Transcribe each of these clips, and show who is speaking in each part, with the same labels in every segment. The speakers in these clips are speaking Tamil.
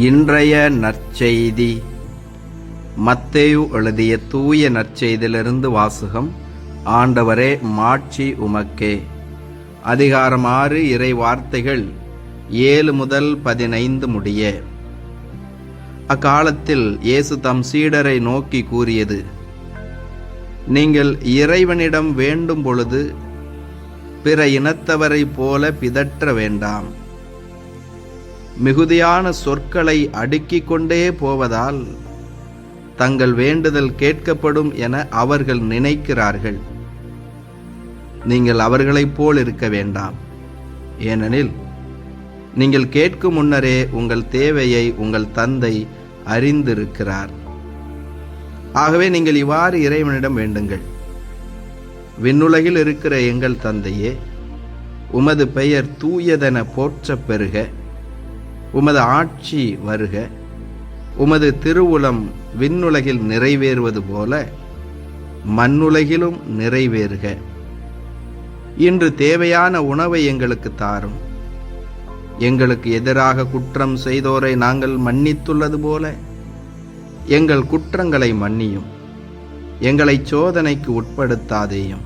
Speaker 1: இன்றைய நற்செய்தி மத்தேயு எழுதிய தூய நற்செய்தியிலிருந்து வாசகம். ஆண்டவரே, மாட்சி உமக்கே. அதிகாரம் 6, இறை வார்த்தைகள் 7 முதல் 15 முடிய. அக்காலத்தில் இயேசு தம் சீடரை நோக்கி கூறியது: நீங்கள் இறைவனிடம் வேண்டும் பொழுது பிற இனத்தவரைப் போல பிதற்ற வேண்டாம். மிகுதியான சொற்களை அடுக்கிக் கொண்டே போவதால் தங்கள் வேண்டுதல் கேட்கப்படும் என அவர்கள் நினைக்கிறார்கள். நீங்கள் அவர்களைப் போல் இருக்க வேண்டாம். ஏனெனில் நீங்கள் கேட்கும் முன்னரே உங்கள் தேவையை உங்கள் தந்தை அறிந்திருக்கிறார். ஆகவே நீங்கள் இவ்வாறு இறைவனிடம் வேண்டுங்கள்: விண்ணுலகில் இருக்கிற எங்கள் தந்தையே, உமது பெயர் தூயதென போற்றப் பெறுக. உமது ஆட்சி வருக. உமது திருவுளம் விண்ணுலகில் நிறைவேறுவது போல மண்ணுலகிலும் நிறைவேறுக. இன்று தேவையான உணவை எங்களுக்கு தாரும். எங்களுக்கு எதிராக குற்றம் செய்தோரை நாங்கள் மன்னித்துள்ளது போல எங்கள் குற்றங்களை மன்னியும். எங்களை சோதனைக்கு உட்படுத்தாதேயும்.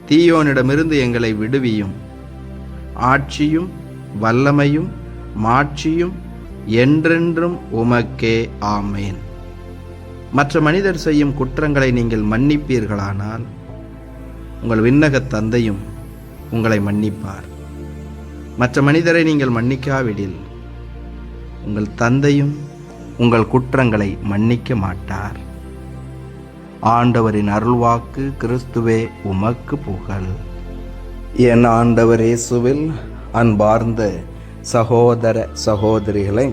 Speaker 1: தீயோனிடமிருந்து எங்களை விடுவியும். ஆட்சியும் வல்லமையும் மாட்சியும் என்றென்றும் உமக்கே. ஆமேன். மற்ற மனிதர் செய்யும் குற்றங்களை நீங்கள் மன்னிப்பீர்களானால் உங்கள் விண்ணகத் தந்தையும் உங்களை மன்னிப்பார். மற்ற மனிதரை நீங்கள் மன்னிக்காவிடில் உங்கள் தந்தையும் உங்கள் குற்றங்களை மன்னிக்க மாட்டார். ஆண்டவரின் அருள்வாக்கு. கிறிஸ்துவே, உமக்கு புகழ். என் ஆண்டவர் இயேசுவில் அன்பார்ந்த சகோதர சகோதரிகளே,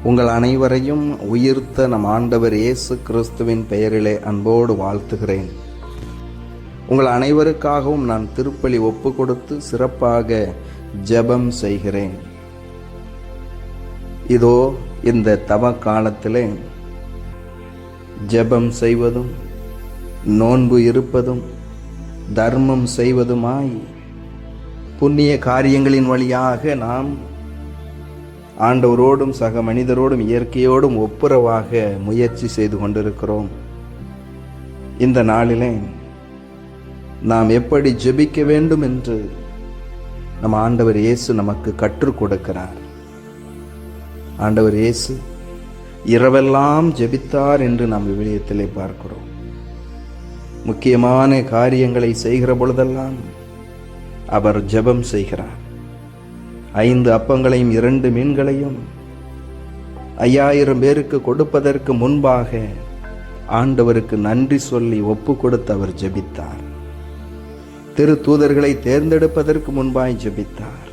Speaker 1: உங்கள் அனைவரையும் உயிர்த்த நம் ஆண்டவர் இயேசு கிறிஸ்துவின் பெயரிலே அன்போடு வாழ்த்துகிறேன். உங்கள் அனைவருக்காகவும் நான் திருப்பலி ஒப்பு கொடுத்து சிறப்பாக ஜெபம் செய்கிறேன். இதோ இந்த தவ காலத்திலே ஜெபம் செய்வதும் நோன்பு இருப்பதும் தர்மம் செய்வதுமாய் புண்ணிய காரியங்களின் வழியாக நாம் ஆண்டவரோடும் சக மனிதரோடும் இயற்கையோடும் ஒப்புரவாக முயற்சி செய்து கொண்டிருக்கிறோம். இந்த நாளிலே நாம் எப்படி ஜெபிக்க வேண்டும் என்று நம் ஆண்டவர் இயேசு நமக்கு கற்றுக் கொடுக்கிறார். ஆண்டவர் இயேசு இரவெல்லாம் ஜெபித்தார் என்று நாம் விவிலியத்திலே பார்க்கிறோம். முக்கியமான காரியங்களை செய்கிற பொழுதெல்லாம் அவர் ஜெபம் செய்கிறார். 5 அப்பங்களையும் 2 மீன்களையும் 5000 பேருக்கு கொடுப்பதற்கு முன்பாக ஆண்டவருக்கு நன்றி சொல்லி ஒப்பு கொடுத்து அவர் ஜெபித்தார். திரு தூதர்களை தேர்ந்தெடுப்பதற்கு முன்பாய் ஜெபித்தார்.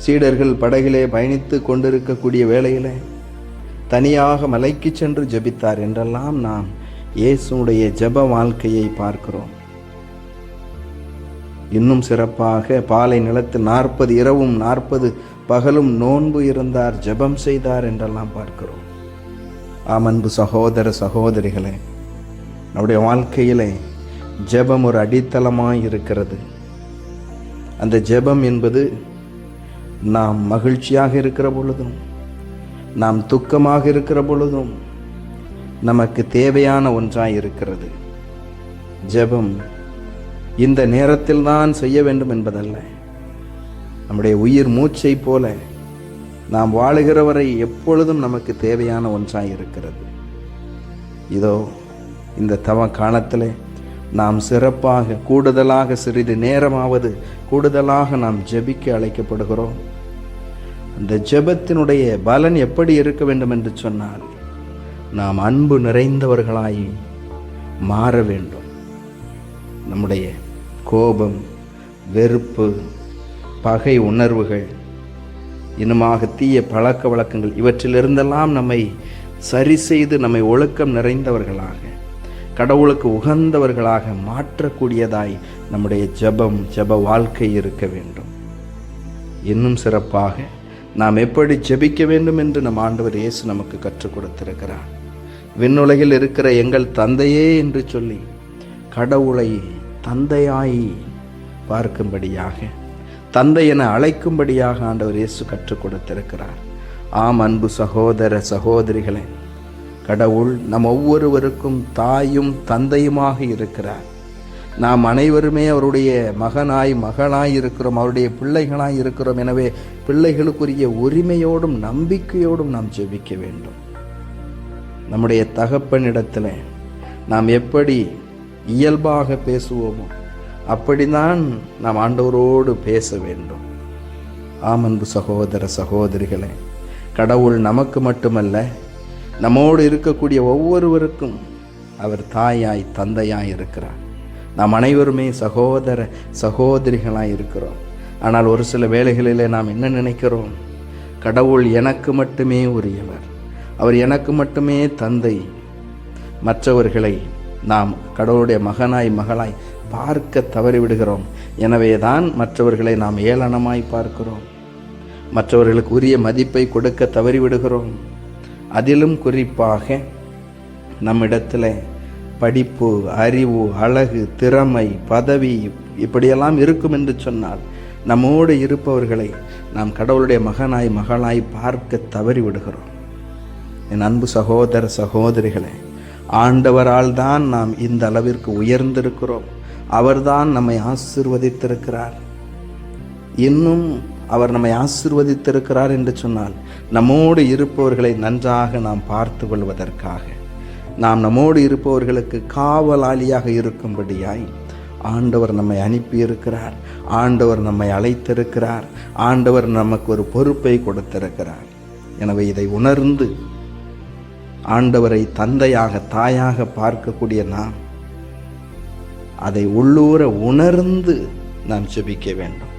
Speaker 1: சீடர்கள் படகிலே பயணித்து கொண்டிருக்கக்கூடிய வேளையிலே தனியாக மலைக்கு சென்று ஜெபித்தார் என்றெல்லாம் நாம் இயேசுடைய ஜெப வாழ்க்கையை பார்க்கிறோம். இன்னும் சிறப்பாக பாலை நிலத்தில் 40 இரவும் 40 பகலும் நோன்பு இருந்தார், ஜெபம் செய்தார் என்றெல்லாம் பார்க்கிறோம். அன்பு சகோதர சகோதரிகளே, நம்முடைய வாழ்க்கையிலே ஜெபம் ஒரு அடித்தளமாய் இருக்கிறது. அந்த ஜெபம் என்பது நாம் மகிழ்ச்சியாக இருக்கிற பொழுதும் நாம் துக்கமாக இருக்கிற பொழுதும் நமக்கு தேவையான ஒன்றாய் இருக்கிறது. ஜெபம் இந்த நேரத்தில் தான் செய்ய வேண்டும் என்பதல்ல. நம்முடைய உயிர் மூச்சை போல நாம் வாழுகிறவரை எப்பொழுதும் நமக்கு தேவையான ஒன்றாய் இருக்கிறது. இதோ இந்த தவ காலத்திலே நாம் சிறப்பாக கூடுதலாக சிறிது நேரமாவது கூடுதலாக நாம் ஜெபிக்க அழைக்கப்படுகிறோம். அந்த ஜெபத்தினுடைய பலன் எப்படி இருக்க வேண்டும் என்று சொன்னால், நாம் அன்பு நிறைந்தவர்களாய் மாற வேண்டும். நம்முடைய கோபம், வெறுப்பு, பகை உணர்வுகள், இன்னுமாக தீய பழக்க வழக்கங்கள், இவற்றிலிருந்தெல்லாம் நம்மை சரி செய்து நம்மை ஒழுக்கம் நிறைந்தவர்களாக, கடவுளுக்கு உகந்தவர்களாக மாற்றக்கூடியதாய் நம்முடைய ஜெப வாழ்க்கை இருக்க வேண்டும். இன்னும் சிறப்பாக நாம் எப்படி ஜெபிக்க வேண்டும் என்று நம் ஆண்டவர் இயேசு நமக்கு கற்றுக் கொடுத்திருக்கிறார். விண்ணுலகில் இருக்கிற எங்கள் தந்தையே என்று சொல்லி கடவுளை தந்தையாய் பார்க்கும்படியாக தந்தை என அழைக்கும்படியாக ஆண்டவர் இயேசு கற்றுக் கொடுத்திருக்கிறார். ஆம் அன்பு சகோதர சகோதரிகளே, கடவுள் நம் ஒவ்வொருவருக்கும் தாயும் தந்தையுமாக இருக்கிறார். நாம் அனைவருமே அவருடைய மகனாய் மகளாய் இருக்கிறோம், அவருடைய பிள்ளைகளாய் இருக்கிறோம். எனவே பிள்ளைகளுக்குரிய உரிமையோடும் நம்பிக்கையோடும் நாம் ஜெபிக்க வேண்டும். நம்முடைய தகப்பனிடத்தில் நாம் எப்படி இயல்பாக பேசுவோமோ அப்படிதான் நாம் ஆண்டவரோடு பேச வேண்டும். ஆம் அன்பு சகோதர சகோதரிகளே, கடவுள் நமக்கு மட்டுமல்ல, நம்மோடு இருக்கக்கூடிய ஒவ்வொருவருக்கும் அவர் தாயாய் தந்தையாய் இருக்கிறார். நாம் அனைவருமே சகோதர சகோதரிகளாய் இருக்கிறோம். ஆனால் ஒரு சில வேளைகளிலே நாம் என்ன நினைக்கிறோம்? கடவுள் எனக்கு மட்டுமே உரியவர், அவர் எனக்கு மட்டுமே தந்தை. மற்றவர்களை நாம் கடவுளுடைய மகனாய் மகளாய் பார்க்க தவறிவிடுகிறோம். எனவே தான் மற்றவர்களை நாம் ஏளனமாய் பார்க்கிறோம், மற்றவர்களுக்கு உரிய மதிப்பை கொடுக்க தவறிவிடுகிறோம். அதிலும் குறிப்பாக நம்மிடத்தில் படிப்பு, அறிவு, அழகு, திறமை, பதவி இப்படியெல்லாம் இருக்கும் என்று சொன்னால் நம்மோடு இருப்பவர்களை நாம் கடவுளுடைய மகனாய் மகளாய் பார்க்க தவறிவிடுகிறோம். என் அன்பு சகோதர சகோதரிகளே, ஆண்டவரால் தான் நாம் இந்த அளவிற்கு உயர்ந்திருக்கிறோம். அவர்தான் நம்மை ஆசீர்வதித்திருக்கிறார். இன்னும் அவர் நம்மை ஆசீர்வதித்திருக்கிறார் என்று சொன்னால் நம்மோடு இருப்பவர்களை நன்றாக நாம் பார்த்து கொள்வதற்காக, நாம் நம்மோடு இருப்பவர்களுக்கு காவலாளியாக இருக்கும்படியாய் ஆண்டவர் நம்மை அனுப்பியிருக்கிறார். ஆண்டவர் நம்மை அழைத்திருக்கிறார். ஆண்டவர் நமக்கு ஒரு பொறுப்பை கொடுத்திருக்கிறார். எனவே இதை உணர்ந்து ஆண்டவரை தந்தையாக தாயாக பார்க்கக்கூடிய நாம் அதை உள்ளூர உணர்ந்து நாம் ஜெபிக்க வேண்டும்.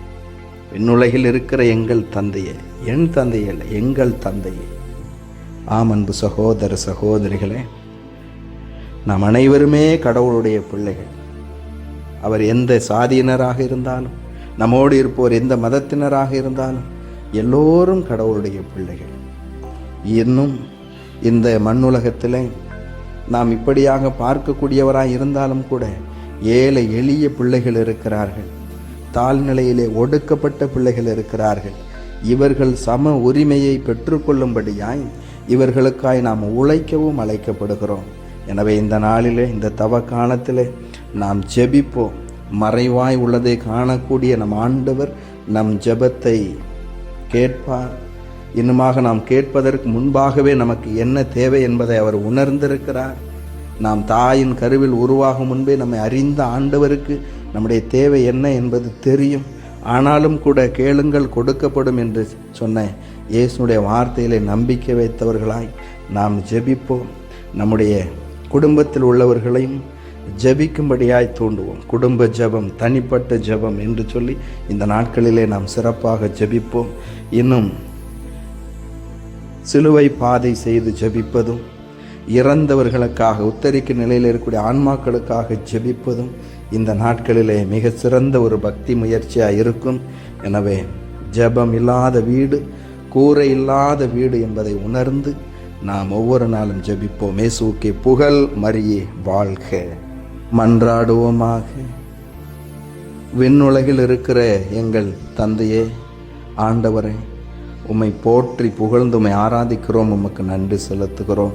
Speaker 1: விண்ணுலகில் இருக்கிற எங்கள் தந்தையே, என் தந்தையே அல்ல, எங்கள் தந்தையே. ஆம் அன்பு சகோதர சகோதரிகளே, நாம் அனைவருமே கடவுளுடைய பிள்ளைகள். அவர் எந்த சாதியினராக இருந்தாலும், நம்மோடு இருப்போர் எந்த மதத்தினராக இருந்தாலும் எல்லோரும் கடவுளுடைய பிள்ளைகள். இன்னும் இந்த மண்ணுலகத்தில் நாம் இப்படியாக பார்க்கக்கூடியவராய் இருந்தாலும் கூட ஏழை எளிய பிள்ளைகள் இருக்கிறார்கள், தாழ்நிலையிலே ஒடுக்கப்பட்ட பிள்ளைகள் இருக்கிறார்கள். இவர்கள் சம உரிமையை பெற்றுக்கொள்ளும்படியாய் இவர்களுக்காய் நாம் உழைக்கவும் அழைக்கப்படுகிறோம். எனவே இந்த நாளிலே, இந்த தவ காலத்திலே நாம் ஜெபிப்போம். மறைவாய் உள்ளதை காணக்கூடிய நம் ஆண்டவர் நம் ஜெபத்தை கேட்பார். இன்னுமாக நாம் கேட்பதற்கு முன்பாகவே நமக்கு என்ன தேவை என்பதை அவர் உணர்ந்திருக்கிறார். நாம் தாயின் கருவில் உருவாகும் முன்பே நம்மை அறிந்த ஆண்டவருக்கு நம்முடைய தேவை என்ன என்பது தெரியும். ஆனாலும் கூட கேளுங்கள் கொடுக்கப்படும் என்று சொன்ன இயேசுடைய வார்த்தையிலே நம்பிக்கை வைத்தவர்களாய் நாம் ஜெபிப்போம். நம்முடைய குடும்பத்தில் உள்ளவர்களையும் ஜெபிக்கும்படியாய் தூண்டுவோம். குடும்ப ஜெபம், தனிப்பட்ட ஜெபம் என்று சொல்லி இந்த நாட்களிலே நாம் சிறப்பாக ஜெபிப்போம். இன்னும் சிலுவை பாதை செய்து ஜெபிப்பதும், இறந்தவர்களுக்காக உத்தரிக்க நிலையில் இருக்கக்கூடிய ஆன்மாக்களுக்காக ஜெபிப்பதும் இந்த நாட்களிலே மிக சிறந்த ஒரு பக்தி முயற்சியாக இருக்கும். எனவே ஜெபம் இல்லாத வீடு கூரை இல்லாத வீடு என்பதை உணர்ந்து நாம் ஒவ்வொரு நாளும் ஜெபிப்போம். இயேசுவுக்கே புகழ், மரியே வாழ்க. மன்றாடுவோமாக. விண்ணுலகில் இருக்கிற எங்கள் தந்தையே, ஆண்டவரே, உம்மை போற்றி புகழ்ந்து உம்மை ஆராதிக்கிறோம், உமக்கு நன்றி செலுத்துகிறோம்.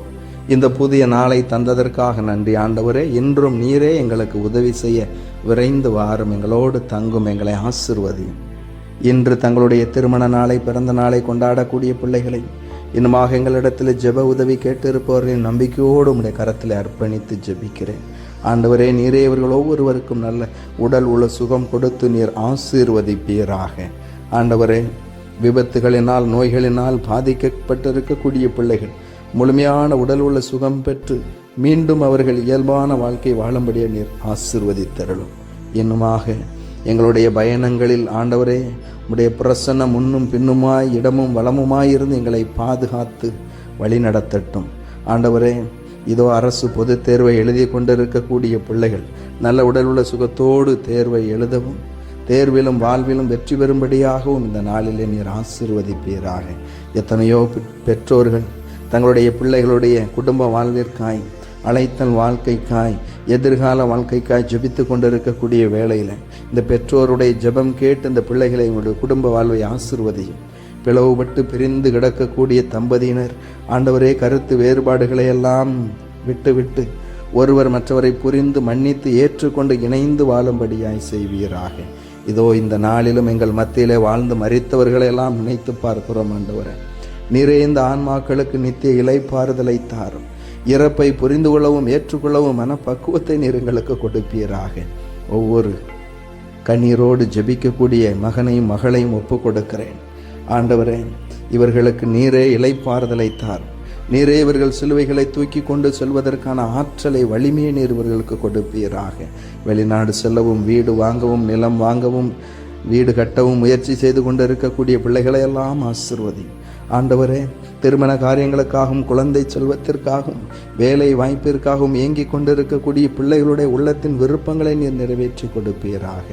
Speaker 1: இந்த புதிய நாளை தந்ததற்காக நன்றி ஆண்டவரே. இன்றும் நீரே எங்களுக்கு உதவி செய்ய விரைந்து வாரும், எங்களோடு தங்கும், எங்களை ஆசிர்வதியும். இன்று தங்களுடைய திருமண நாளை, பிறந்த நாளை கொண்டாடக்கூடிய பிள்ளைகளை, இன்னுமாக எங்களிடத்தில் ஜெப உதவி கேட்டிருப்பவர்களின் நம்பிக்கையோடு உம்முடைய கரத்தில் அர்ப்பணித்து ஜெபிக்கிறேன். ஆண்டவரே, நீரே இவர்கள் ஒவ்வொருவருக்கும் நல்ல உடல் உள்ள சுகம் கொடுத்து நீர் ஆசீர்வதிப்பீராக. ஆண்டவரே, விபத்துகளினால் நோய்களினால் பாதிக்கப்பட்டிருக்கக்கூடிய பிள்ளைகள் முழுமையான உடல் உள்ள சுகம் பெற்று மீண்டும் அவர்கள் இயல்பான வாழ்க்கை வாழும்படியே நீர் ஆசீர்வதித்தருளும். இன்னுமாக எங்களுடைய பயணங்களில் ஆண்டவரே, உம்முடைய பிரசன்னம் முன்னும் பின்னுமாய் இடமும் வளமுமாயிருந்து எங்களை பாதுகாத்து வழி நடத்தட்டும். ஆண்டவரே, இதோ அரசு பொதுத் தேர்வை எழுதி கொண்டிருக்கக்கூடிய பிள்ளைகள் நல்ல உடல் உள்ள சுகத்தோடு தேர்வை எழுதவும், தேர்விலும் வாழ்விலும் வெற்றி பெறும்படியாகவும் இந்த நாளிலே நீர் ஆசீர்வதிப்பீராக. எத்தனையோ பெற்றோர்கள் தங்களுடைய பிள்ளைகளுடைய குடும்ப வாழ்விற்காய், அழைத்தல் வாழ்க்கைக்காய், எதிர்கால வாழ்க்கைக்காய் ஜெபித்து கொண்டிருக்கக்கூடிய வேளையில் இந்த பெற்றோருடைய ஜெபம் கேட்டு இந்த பிள்ளைகளை உங்களுடைய குடும்ப வாழ்வை ஆசீர்வதியும். பிளவுபட்டு பிரிந்து கிடக்கக்கூடிய தம்பதியினர் ஆண்டவரே கருத்து வேறுபாடுகளை எல்லாம் விட்டு ஒருவர் மற்றவரை புரிந்து மன்னித்து ஏற்றுக்கொண்டு இணைந்து வாழும்படியாய் செய்வீராக. இதோ இந்த நாளிலும் எங்கள் மத்தியிலே வாழ்ந்து மரித்தவர்களெல்லாம் நினைத்து பார்க்கிறோம் ஆண்டவரே. நீரே இந்த ஆன்மாக்களுக்கு நித்திய இளைப்பாறுதலை தாரும். இறப்பை புரிந்து கொள்ளவும் ஏற்றுக்கொள்ளவும் மனப்பக்குவத்தை நீர் எங்களுக்கு கொடுப்பீராக. ஒவ்வொரு கண்ணீரோடு ஜெபிக்கக்கூடிய மகனையும் மகளையும் ஒப்பு கொடுக்கிறேன் ஆண்டவரே. இவர்களுக்கு நீரே இளைப்பாறுதலை தாரும். நீரே இவர்கள் சிலுவைகளை தூக்கி கொண்டு செல்வதற்கான ஆற்றலை வலிமையை நீர் இவர்களுக்கு கொடுப்பீராக. வெளிநாடு செல்லவும் வீடு வாங்கவும் நிலம் வாங்கவும் வீடு கட்டவும் முயற்சி செய்து கொண்டு இருக்கக்கூடிய பிள்ளைகளை எல்லாம் ஆசீர்வதி ஆண்டவரே. திருமண காரியங்களுக்காகவும் குழந்தை செல்வத்திற்காகவும் வேலை வாய்ப்பிற்காகவும் ஏங்கிக் கொண்டிருக்கக்கூடிய பிள்ளைகளுடைய உள்ளத்தின் விருப்பங்களை நீர் நிறைவேற்றி கொடுப்பீராக.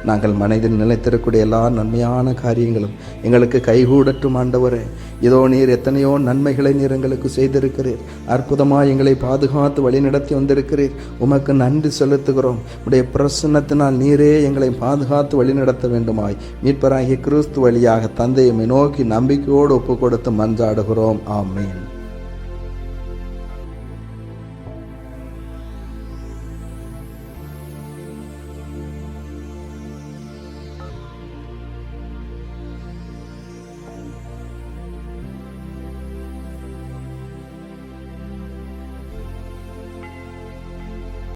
Speaker 1: நாங்கள் மனதில் நிலைத்திருக்கக்கூடிய எல்லா நன்மையான காரியங்களும் எங்களுக்கு கைகூடட்டும் ஆண்டவரே. இதோ நீர் எத்தனையோ நன்மைகளை நீர் எங்களுக்கு செய்திருக்கிறீர். அற்புதமாக எங்களை பாதுகாத்து வழிநடத்தி வந்திருக்கிறீர். உமக்கு நன்றி செலுத்துகிறோம். உடைய பிரசன்னத்தினால் நீரே எங்களை பாதுகாத்து வழிநடத்த வேண்டுமாய் மீட்பராகிய கிறிஸ்து வழியாக தந்தையை நோக்கி நம்பிக்கையோடு ஒப்பு கொடுத்து மன்றாடுகிறோம். ஆமென்.